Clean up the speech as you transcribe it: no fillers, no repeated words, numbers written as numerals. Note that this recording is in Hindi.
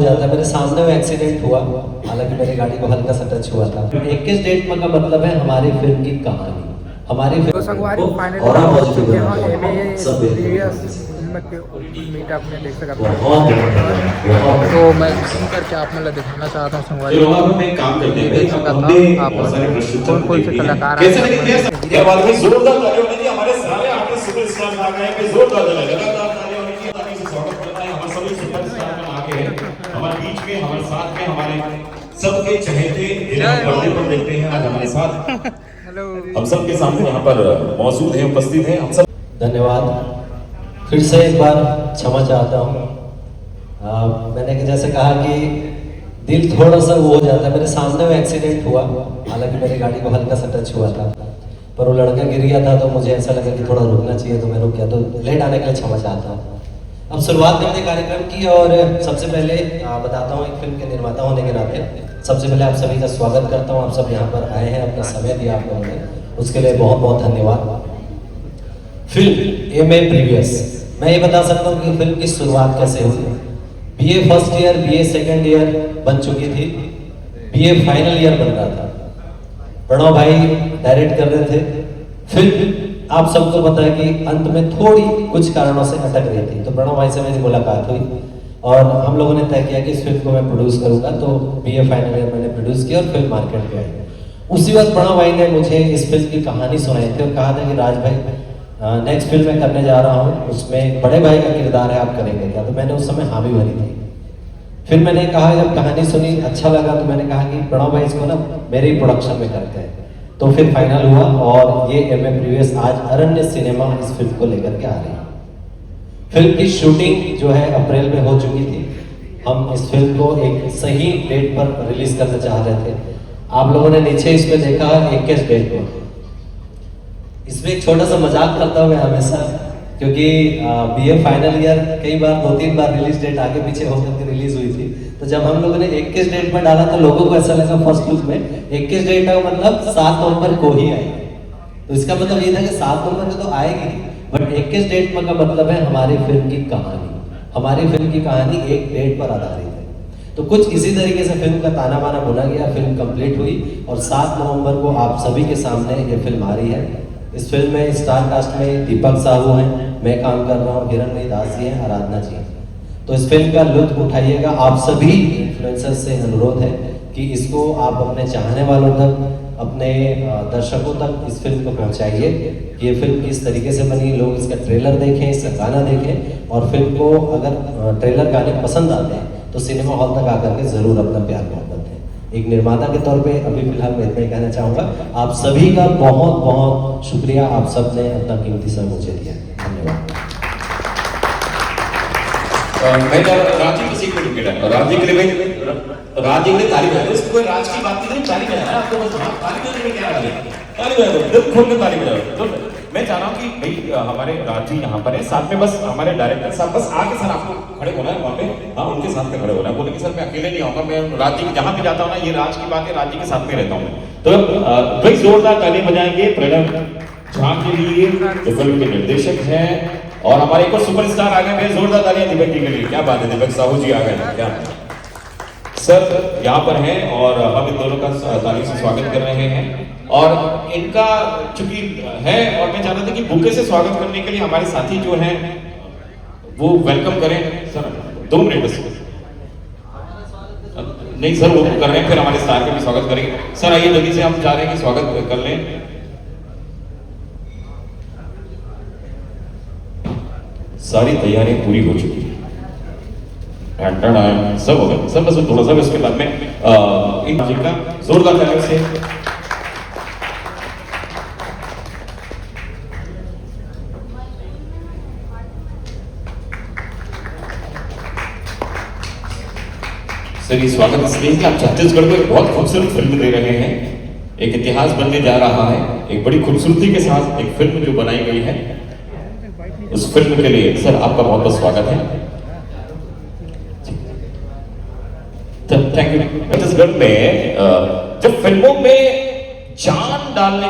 जाता है। मेरे सामने वो एक्सीडेंट हुआ, हालांकि मेरी गाड़ी को हल्का सा टच हुआ था। 21 डेट का मतलब है हमारी फिल्म की कहानी, हमारी तो संगवारी फिल्म फाइनली और हो पॉजिटिव चुके हैं बनाना एमए सब प्रीवियस बेहतर फिल्म के मीटअप में देख सकते बहुत हैं। तो मैं जूम करके आप मतलब दिखाना चाहता हूँ संगवारी चलो अब हम एक काम करते हैं भाई, देख अब सकता हमने था आप बहुत सारे प्रश्नोत्तर कौन कौन से देख लिए हैं। कलाकार कैसे आए लगे भैया? क्या बात है, जोरदार तालियां होनी चाहिए। हमारे सारे आर्टिस्ट सुपरस्टार आ गए हैं, जोरदार तालियां, लगातार तालियां होनी चाहिए ताकि इसे स्वागत करना है। हमारे सभी सुपरस्टार का आगे है, हमारे बीच में, हमारे साथ में, हमारे सबके चहेते जिन्हें हम पर्दे पर देखते हैं, आज हमारे साथ हेलो हम सबके सामने यहाँ पर मौजूद हैं, उपस्थित हैं। हम सब धन्यवाद। फिर से एक बार क्षमा चाहता हूँ। मैंने जैसे कहा कि दिल थोड़ा सा वो हो जाता है। मेरे सामने वो एक्सीडेंट हुआ, हालांकि मेरी गाड़ी को हल्का सा टच हुआ था, पर वो लड़का गिर गया था तो मुझे ऐसा लगा कि थोड़ा रुकना चाहिए, तो मैं रुक गया। तो लेट आने के लिए क्षमा चाहता हूँ। अब शुरुआत करते हैं कार्यक्रम की, और सबसे पहले बताता हूँ एक फिल्म के निर्माता होने के नाते सबसे पहले आप सभी का स्वागत करता हूँ। आप सब यहाँ पर आए हैं, अपना समय दिया आप लोगों ने, उसके लिए बहुत बहुत धन्यवाद। फिल्म एमए प्रीवियस, मैं ये बता सकता हूँ कि फिल्म की शुरुआत कैसे हुई। BA first year, BA second year बन चुकी थी, बीए फाइनल ईयर बन रहा था। प्रणव भाई डायरेक्ट कर रहे थे। फिल्म आप सबको पता है कि अंत में थोड़ी कुछ कारणों से अटक रही थी, तो प्रणव भाई से मेरी मुलाकात हुई और हम लोगों ने तय किया कि इस फिल्म को मैं प्रोड्यूस करूंगा। तो बीए फाइनल ईयर मैंने प्रोड्यूस किया और फिल्म मार्केट पे आई। उसी वक्त प्रणव भाई ने मुझे इस फिल्म की कहानी सुनाई थी और कहा था कि राज भाई नेक्स्ट फिल्म मैं करने जा रहा हूँ, उसमें बड़े भाई का किरदार है, आप करेंगे क्या? तो मैंने उस समय हाँ भी भरी थी। फिर मैंने कहा, जब कहानी सुनी अच्छा लगा, तो मैंने कहा कि प्रणव भाई इसको ना मेरे ही प्रोडक्शन में करते हैं। तो फिर फाइनल हुआ और ये एमए प्रीवियस आज अरण्य सिनेमा इस फिल्म को लेकर के आ रही है। फिल्म की शूटिंग जो है अप्रैल में हो चुकी थी। हम इस फिल्म को एक सही डेट पर रिलीज करना चाह रहे थे। आप लोगों ने नीचे इसमें देखा 21 डेट को। इसमें एक छोटा सा मजाक करता हूँ मैं हमेशा, क्योंकि बीए फाइनल ईयर कई बार 2-3 बार रिलीज डेट आगे पीछे होकर के रिलीज हुई थी। तो जब हम लोगों ने 21 डेट पर डाला तो लोगों को ऐसा लगा फर्स्ट लुक में 21 डेट का मतलब 7 नवंबर को ही आएगी। तो इसका मतलब ये था कि 7 नवंबर को तो आएगी, बट 21 डेट का मतलब है हमारी फिल्म की कहानी। हमारी फिल्म की कहानी एक डेट पर आधारित है। तो कुछ इसी तरीके से फिल्म का ताना बाना बुना गया, फिल्म कंप्लीट हुई और 7 नवंबर को आप सभी के सामने ये फिल्म आ रही है। इस फिल्म में स्टार कास्ट में दीपक साहू हैं, मैं काम कर रहा हूँ, हिरणमयी दास जी हैं, आराधना जी हैं। तो इस फिल्म का लुत्फ उठाइएगा। आप सभी इन्फ्लुएंसर्स से अनुरोध है कि इसको आप अपने चाहने वालों तक, अपने दर्शकों तक इस फिल्म को पहुंचाइए कि ये फिल्म किस तरीके से बनी, लोग इसका ट्रेलर देखें, इसका गाना देखें, और फिल्म को अगर ट्रेलर गाने पसंद आते हैं तो सिनेमा हॉल तक आकर के जरूर अपना प्यार मोहब्बत दें। एक निर्माता के तौर पे अभी फिलहाल मैं इतना ही कहना चाहूँगा। आप सभी का बहुत बहुत शुक्रिया, आप सब ने अपना कीमती समय मुझे दिया। धन्यवाद। मैं राजी किसी को टिकट है, राजी के लिए भाई, राजी के लिए ताली बजा दो। इसको कोई राज की बात नहीं, ताली बजाना है आपको, बस ताली बजाने में क्या राज है? ताली बजा दो, दिल खोल के ताली बजाओ। तो मैं चाह रहा हूँ कि भाई हमारे राजी यहाँ पर है, साथ में बस हमारे डायरेक्टर साहब बस आके सर आपको खड़े होना है वहाँ पे, हाँ उनके साथ में खड़े होना है। बोले कि सर मैं अकेले नहीं आऊंगा, मैं राजी जहाँ भी जाता हूँ ना, ये राज की बात है, राजी के साथ में रहता हूँ। तो भाई जोरदार ताली बजाएंगे प्रणव झा के लिए जो फिल्म के निर्देशक हैं, और हमारे एक और सुपरस्टार आ गए। जोरदार तालियां दीपक जी के लिए। क्या बात है, दीपक साहू जी आ गए। क्या सर यहाँ पर हैं और हम इन दोनों का ताली से स्वागत कर रहे हैं। और इनका चूंकि है, और मैं चाहता था कि बुके से स्वागत करने के लिए हमारे साथी जो हैं वो वेलकम करें। सर 2 मिनट बस। नहीं सर वो कर रहे हैं, फिर हमारे स्टार का भी स्वागत करेंगे। सर आइए जल्दी से, हम चाह रहे हैं कि स्वागत कर लें। सारी तैयारियां पूरी हो चुकी है, सब हो गया, सब बस थोड़ा सा इसके बाद में इन जी का जोरदार तालियों से सर ये स्वागत इसलिए कि आप छत्तीसगढ़ को एक बहुत खूबसूरत फिल्म दे रहे हैं, एक इतिहास बनने जा रहा है, एक बड़ी खूबसूरती के साथ एक फिल्म जो बनाई गई है, उस फिल्म के लिए सर आपका बहुत बहुत स्वागत है। Thank you. छत्तीसगढ़ में जब फिल्मों में जान डालने